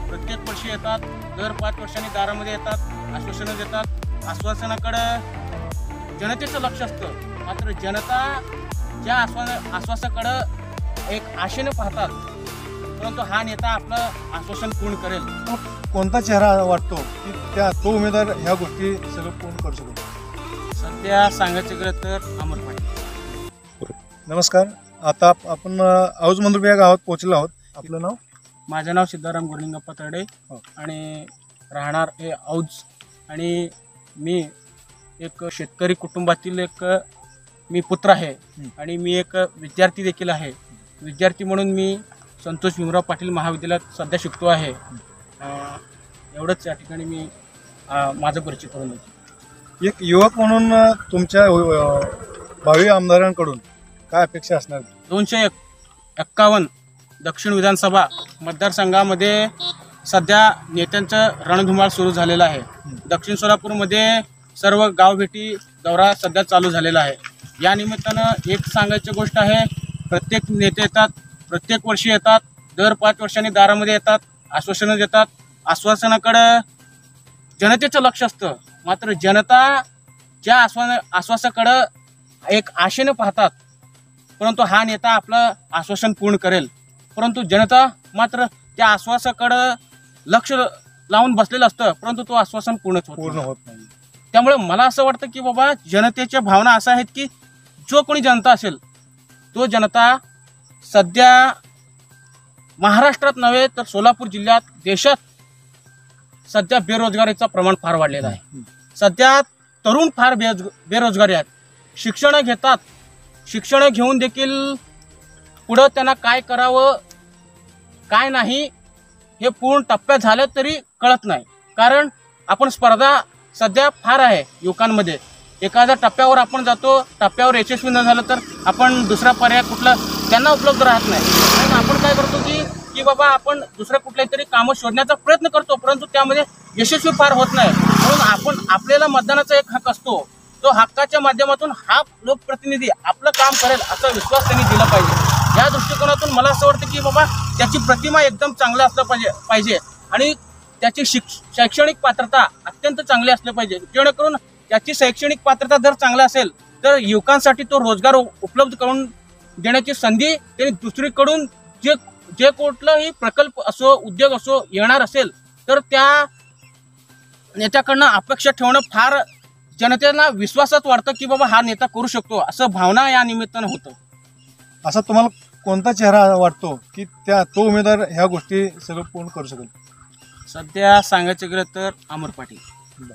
प्रत्येक वर्षी येतात, दर 5 वर्षांनी दारामध्ये येतात, आश्वासनं देतात. आश्वासनाकडे जनतेचं लक्ष असतं, मात्र जनता ज्या आश्वासाकडे एक आशेने पाहतात, परंतु हा नेता आपलं आश्वासन पूर्ण करेल. कोणता चेहरा वाटतो की तो उमेदवार ह्या गोष्टी सगळं पूर्ण करू शकतो? सध्या सांगायचं गेलं तर अमर पाटील. नमस्कार, आता आपण औज मंद्रुप या गावात पोहोचलो आहोत. आपलं नाव? माझं नाव सिद्धाराम गुरलिंगप्पा तरडे आणि राहणार हे औज. आणि मी एक शेतकरी कुटुंबातील मी पुत्र आहे आणि मी एक विद्यार्थी देखील आहे. विद्यार्थी म्हणून मी संतोष भीमराव पाटील महाविद्यालयात सध्या शिकतो आहे. एवढंच या ठिकाणी मी माझं परिचय करून देतो. एक युवक म्हणून तुमच्या भावी आमदारांकडून काय अपेक्षा असणार? 251 दक्षिण विधानसभा मतदारसंघामध्ये सध्या नेत्यांचं रणधुमाळ सुरू झालेलं आहे. दक्षिण सोलापूरमध्ये सर्व गावभेटी दौरा सध्या चालू झालेला आहे. या निमित्तानं एक सांगायची गोष्ट आहे, प्रत्येक नेते येतात, प्रत्येक वर्षी येतात, दर 5 वर्षांनी दारामध्ये येतात, आश्वासनं देतात. आश्वासनाकडे जनतेचं लक्ष असतं, मात्र जनता ज्या आश्वासाकडे एक आशेने पाहतात, परंतु हा नेता आपलं आश्वासन पूर्ण करेल. परंतु जनता मात्र त्या आश्वासाकडे लक्ष लावून बसलेलं असतं, परंतु तो आश्वासन पूर्ण होत नाही. त्यामुळे मला असं वाटतं की बाबा जनतेच्या भावना अशा आहेत की जो कोणी जनता असेल तो जनता सध्या महाराष्ट्रात नव्हे तर सोलापूर जिल्ह्यात, देशात सध्या बेरोजगारीचं प्रमाण फार वाढलेलं आहे. सध्या तरुण फार बेरोजगारी आहेत. शिक्षण घेतात, शिक्षण घेऊन देखील पुढं त्यांना काय करावं काय नाही हे पूर्ण टप्प्यात झालं तरी कळत नाही. कारण आपण स्पर्धा सध्या फार आहे युवकांमध्ये. एखाद्या टप्प्यावर आपण जातो, टप्प्यावर यशस्वी न झालं तर आपण दुसरा पर्याय कुठला त्यांना उपलब्ध राहत नाही. म्हणून आपण काय करतो की बाबा आपण दुसऱ्या कुठल्या तरी कामं शोधण्याचा प्रयत्न करतो, परंतु त्यामध्ये यशस्वी फार होत नाही. म्हणून आपल्याला मतदानाचा एक हक्क असतो, तो हक्काच्या माध्यमातून हा लोकप्रतिनिधी आपलं काम करेल असा विश्वास त्यांनी दिला पाहिजे. या दृष्टिकोनातून मला असं वाटतं की बाबा त्याची प्रतिमा एकदम चांगली असलं पाहिजे आणि त्याची शैक्षणिक पात्रता अत्यंत चांगली असली पाहिजे. जेणेकरून त्याची शैक्षणिक पात्रता जर चांगली असेल तर युवकांसाठी तो रोजगार उपलब्ध करून देण्याची संधी त्यांनी दुसरीकडून जे कुठलाही प्रकल्प असो, उद्योग असो येणार असेल तर त्या नेत्याकडनं अपेक्षा ठेवणं फार जनतेला विश्वासात वाटतं की बाबा हा नेता करू शकतो, असं भावना या निमित्तानं होतं. असा तुम्हाला कोणता चेहरा वाटतो की तो उमेदवार ह्या गोष्टी सगळं पूर्ण करू शकेल? सध्या सांगायचं गेलं तर अमर पाटील.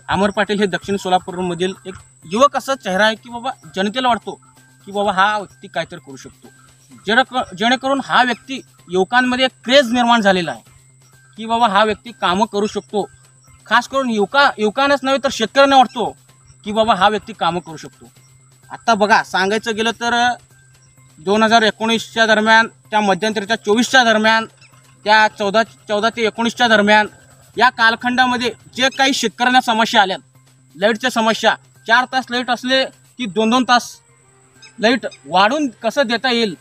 अमर पाटील हे दक्षिण सोलापूरमधील एक युवक असा चेहरा आहे की बाबा जनतेला वाटतो की बाबा हा व्यक्ती काहीतरी करू शकतो. जेणेकरून हा व्यक्ती युवकांमध्ये एक क्रेज निर्माण झालेला आहे की बाबा हा व्यक्ती कामं करू शकतो. खास करून युवकांनाच नव्हे तर शेतकऱ्यांना वाटतो की बाबा हा व्यक्ती कामं करू शकतो. आता बघा सांगायचं गेलं तर 2019च्या दरम्यान, त्या मध्यंतरीच्या 24च्या दरम्यान, त्या 14 ते 19च्या दरम्यान या कालखंडामध्ये जे काही शेतकऱ्यांना समस्या आल्यात, लाईटच्या समस्या, 4 तास लाईट असले की 2-2 तास लाईट वाढून कसं देता येईल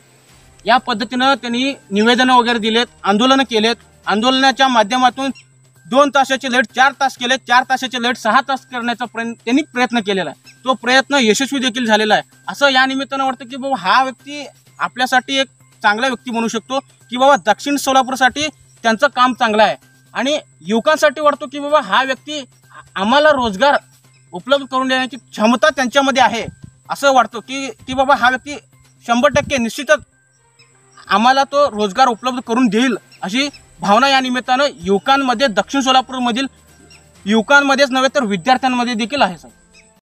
या पद्धतीनं त्यांनी निवेदनं वगैरे दिलेत, आंदोलनं केलेत. आंदोलनाच्या माध्यमातून 2 तासाचे लाईट 4 तास केले, 4 तासाचे लाईट 6 तास करण्याचा त्यांनी प्रयत्न केलेला आहे. तो प्रयत्न यशस्वी देखील झालेला आहे. असं या निमित्तानं वाटतं की बाबा हा व्यक्ती आपल्यासाठी एक चांगला व्यक्ती बनू शकतो की बाबा दक्षिण सोलापूरसाठी त्यांचं काम चांगलं आहे. आणि युवकांसाठी वाटतो की बाबा हा व्यक्ती आम्हाला रोजगार उपलब्ध करून देण्याची क्षमता त्यांच्यामध्ये आहे, असं वाटतं की बाबा हा व्यक्ती 100% निश्चितच आम्हाला तो रोजगार उपलब्ध करून देईल, अशी भावना या निमित्तानं युवकांमध्ये, दक्षिण सोलापूरमधील युवकांमध्येच नव्हे तर विद्यार्थ्यांमध्ये देखील आहे. सर